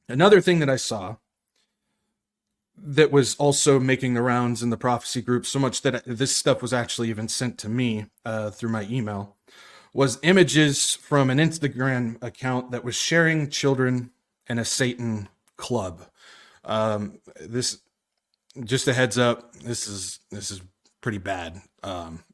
Another thing that I saw that was also making the rounds in the prophecy group, so much that this stuff was actually even sent to me through my email, was images from an Instagram account that was sharing children in a Satan club. This, just a heads up, this is pretty bad.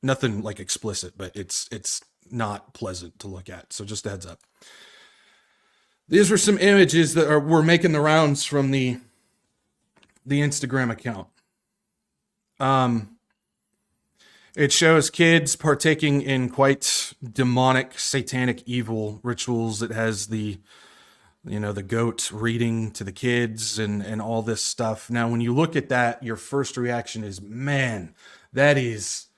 Nothing like explicit, but it's not pleasant to look at. So just a heads up. These were some images that were making the rounds from the Instagram account. It shows kids partaking in quite demonic, satanic, evil rituals. It has the goat reading to the kids and all this stuff. Now, when you look at that, your first reaction is, man, that's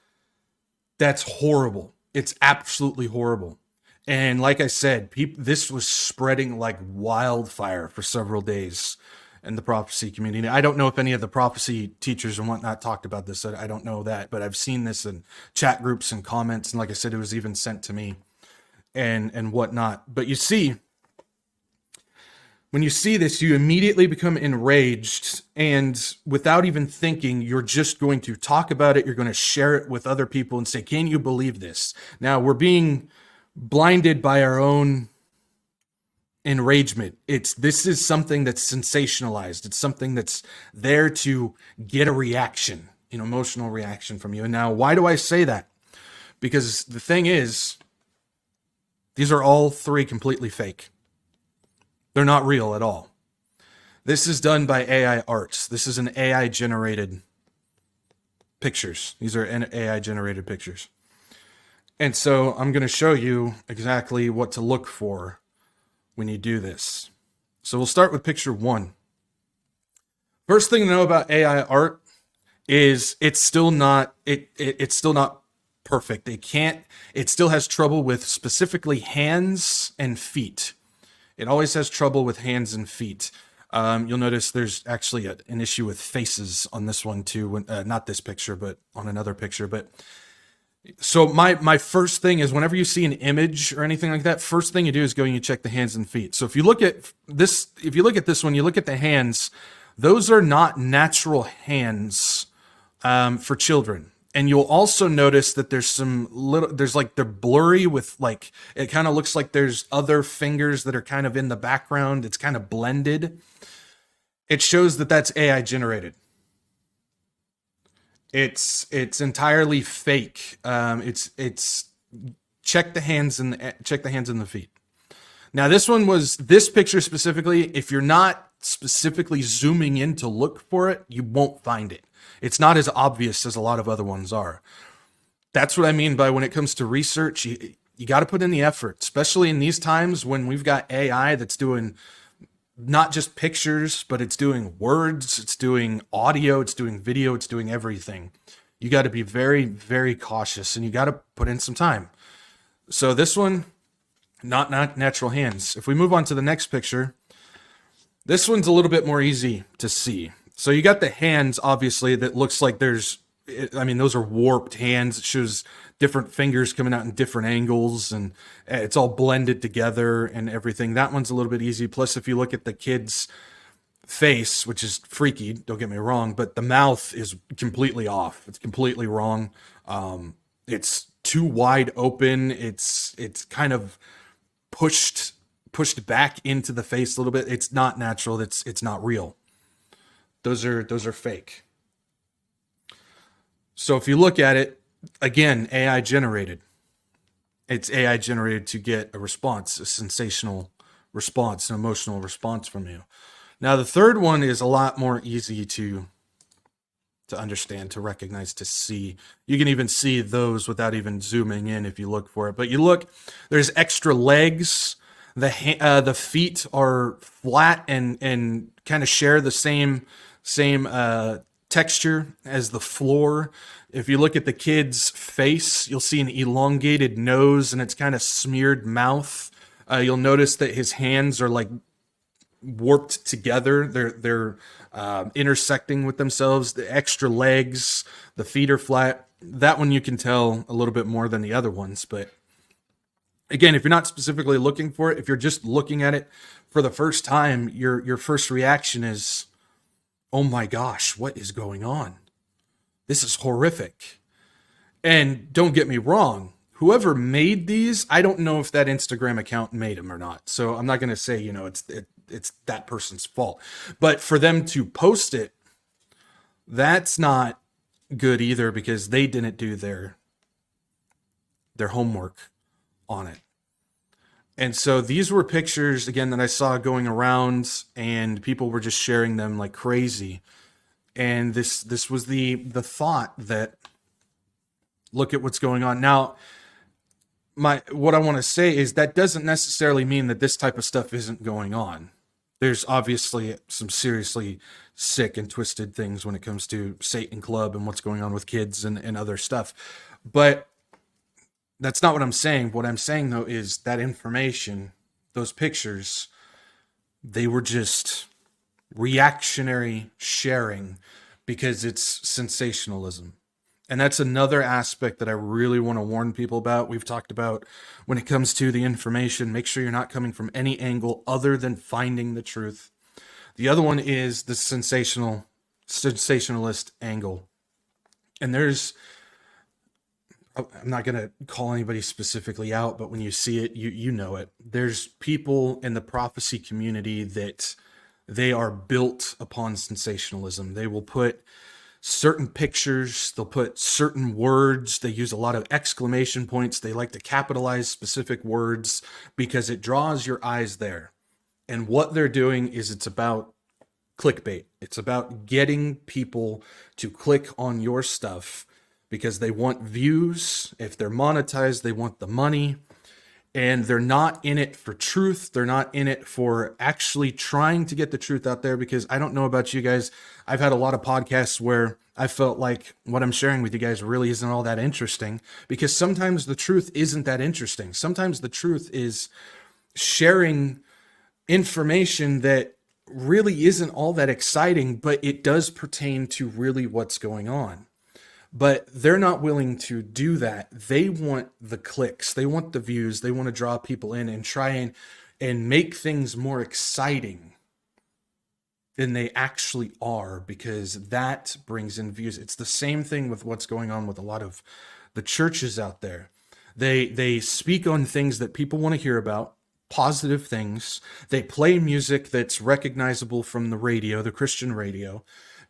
horrible. It's absolutely horrible. And like I said, this was spreading like wildfire for several days in the prophecy community. I don't know if any of the prophecy teachers and whatnot talked about this. I don't know that, but I've seen this in chat groups and comments. And like I said, it was even sent to me and whatnot. But you see, when you see this, you immediately become enraged, and without even thinking, you're just going to talk about it. You're going to share it with other people and say, can you believe this? Now, we're being blinded by our own enragement. This is something that's sensationalized. It's something that's there to get a reaction, emotional reaction from you. And now, why do I say that? Because the thing is, these are all three completely fake. They're not real at all. This is done by AI arts. This is an AI generated pictures. These are AI generated pictures. And so I'm going to show you exactly what to look for when you do this. So we'll start with picture 1. First thing to know about AI art is it's still not perfect. It still has trouble with specifically hands and feet. It always has trouble with hands and feet. You'll notice there's actually an issue with faces on this one too. Not this picture, but on another picture. But so my first thing is, whenever you see an image or anything like that, first thing you do is go and you check the hands and feet. So if you look at this one, you look at the hands, those are not natural hands for children. And you'll also notice that there's like, they're blurry with, like, it kind of looks like there's other fingers that are kind of in the background. It's kind of blended. It shows that that's AI generated. It's entirely fake. It's check the hands and the feet. Now, this picture specifically, if you're not specifically zooming in to look for it, you won't find it. It's not as obvious as a lot of other ones are. That's what I mean by, when it comes to research, you got to put in the effort, especially in these times when we've got AI that's doing not just pictures, but it's doing words, it's doing audio, it's doing video, it's doing everything. You got to be very, very cautious, and you got to put in some time. So this one, not natural hands. If we move on to the next picture, this one's a little bit more easy to see. So you got the hands, obviously, that looks like those are warped hands. It shows different fingers coming out in different angles, and it's all blended together and everything. That one's a little bit easy. Plus, if you look at the kid's face, which is freaky, don't get me wrong, but the mouth is completely off. It's completely wrong. It's too wide open. It's kind of pushed back into the face a little bit. It's not natural. It's not real. Those are fake. So if you look at it, again, AI generated. It's AI generated to get a response, a sensational response, an emotional response from you. Now, the third one is a lot more easy to understand, to recognize, to see. You can even see those without even zooming in if you look for it. But you look, there's extra legs. The feet are flat and kind of share the same texture as the floor. If you look at the kid's face, you'll see an elongated nose and it's kind of smeared mouth. You'll notice that his hands are like warped together. They're intersecting with themselves. The extra legs, the feet are flat. That one you can tell a little bit more than the other ones, but Again, if you're not specifically looking for it, if you're just looking at it for the first time, your first reaction is, oh my gosh, what is going on? This is horrific. And don't get me wrong, whoever made these, I don't know if that Instagram account made them or not. So I'm not going to say, it's that person's fault. But for them to post it, that's not good either, because they didn't do their homework on it. And so these were pictures, again, that I saw going around, and people were just sharing them like crazy. And this was the thought that, look at what's going on. Now, what I want to say is that doesn't necessarily mean that this type of stuff isn't going on. There's obviously some seriously sick and twisted things when it comes to Satan Club and what's going on with kids and other stuff. But that's not what I'm saying. What I'm saying, though, is that information, those pictures, they were just reactionary sharing because it's sensationalism. And that's another aspect that I really want to warn people about. We've talked about when it comes to the information, make sure you're not coming from any angle other than finding the truth. The other one is the sensationalist angle. And I'm not going to call anybody specifically out, but when you see it, you know it. There's people in the prophecy community that they are built upon sensationalism. They will put certain pictures, they'll put certain words, they use a lot of exclamation points, they like to capitalize specific words because it draws your eyes there. And what they're doing is it's about clickbait. It's about getting people to click on your stuff because they want views. If they're monetized, they want the money. And they're not in it for truth. They're not in it for actually trying to get the truth out there, because I don't know about you guys. I've had a lot of podcasts where I felt like what I'm sharing with you guys really isn't all that interesting, because sometimes the truth isn't that interesting. Sometimes the truth is sharing information that really isn't all that exciting, but it does pertain to really what's going on. But they're not willing to do that. They want the clicks. They want the views. They want to draw people in and try and make things more exciting than they actually are, because that brings in views. It's the same thing with what's going on with a lot of the churches out there. They speak on things that people want to hear about, positive things. They play music that's recognizable from the radio, the Christian radio,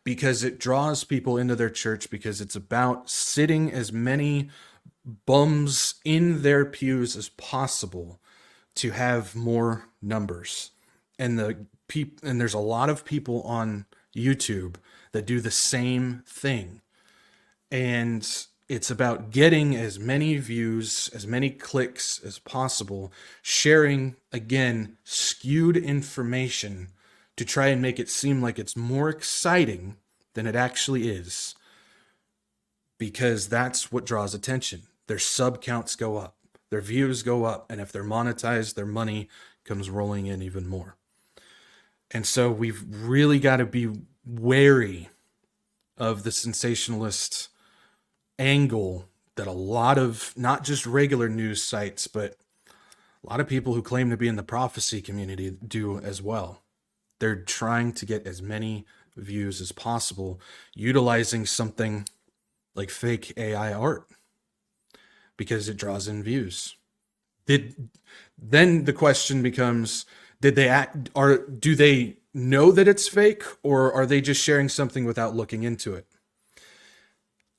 because it draws people into their church, because it's about sitting as many bums in their pews as possible to have more numbers. And there's a lot of people on YouTube that do the same thing. And it's about getting as many views, as many clicks as possible, sharing, again, skewed information to try and make it seem like it's more exciting than it actually is, because that's what draws attention. Their sub counts go up, their views go up, and if they're monetized, their money comes rolling in even more. And so we've really got to be wary of the sensationalist angle that a lot of, not just regular news sites, but a lot of people who claim to be in the prophecy community do as well. They're trying to get as many views as possible, utilizing something like fake AI art because it draws in views. Then the question becomes, do they know that it's fake, or are they just sharing something without looking into it?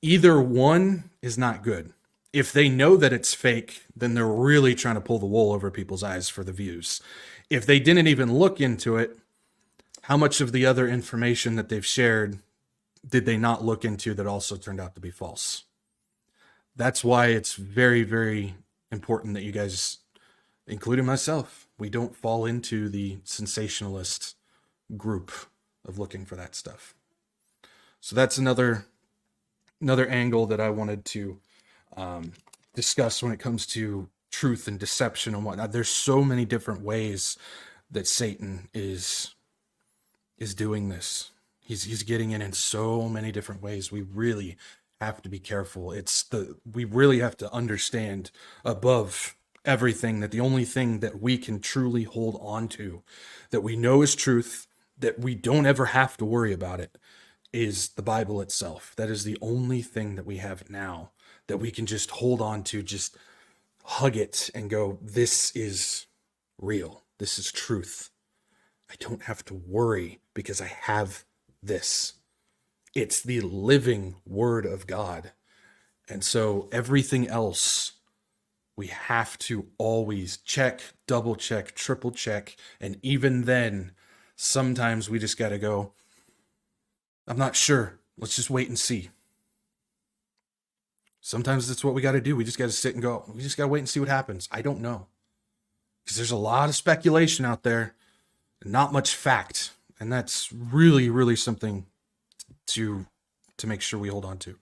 Either one is not good. If they know that it's fake, then they're really trying to pull the wool over people's eyes for the views. If they didn't even look into it, how much of the other information that they've shared did they not look into that also turned out to be false? That's why it's very, very important that you guys, including myself, we don't fall into the sensationalist group of looking for that stuff. So that's another angle that I wanted to discuss when it comes to truth and deception and whatnot. There's so many different ways that Satan is doing this. He's getting in so many different ways. We really have to be careful. We really have to understand above everything, that the only thing that we can truly hold on to, that we know is truth, that we don't ever have to worry about it, is the Bible itself. That is the only thing that we have now that we can just hold on to, just hug it and go, this is real. This is truth. I don't have to worry because I have this. It's the living word of God. And so everything else, we have to always check, double check, triple check. And even then, sometimes we just got to go, I'm not sure. Let's just wait and see. Sometimes that's what we got to do. We just got to sit and go, we just got to wait and see what happens. I don't know. Because there's a lot of speculation out there and not much fact. And that's really, really something to make sure we hold on to.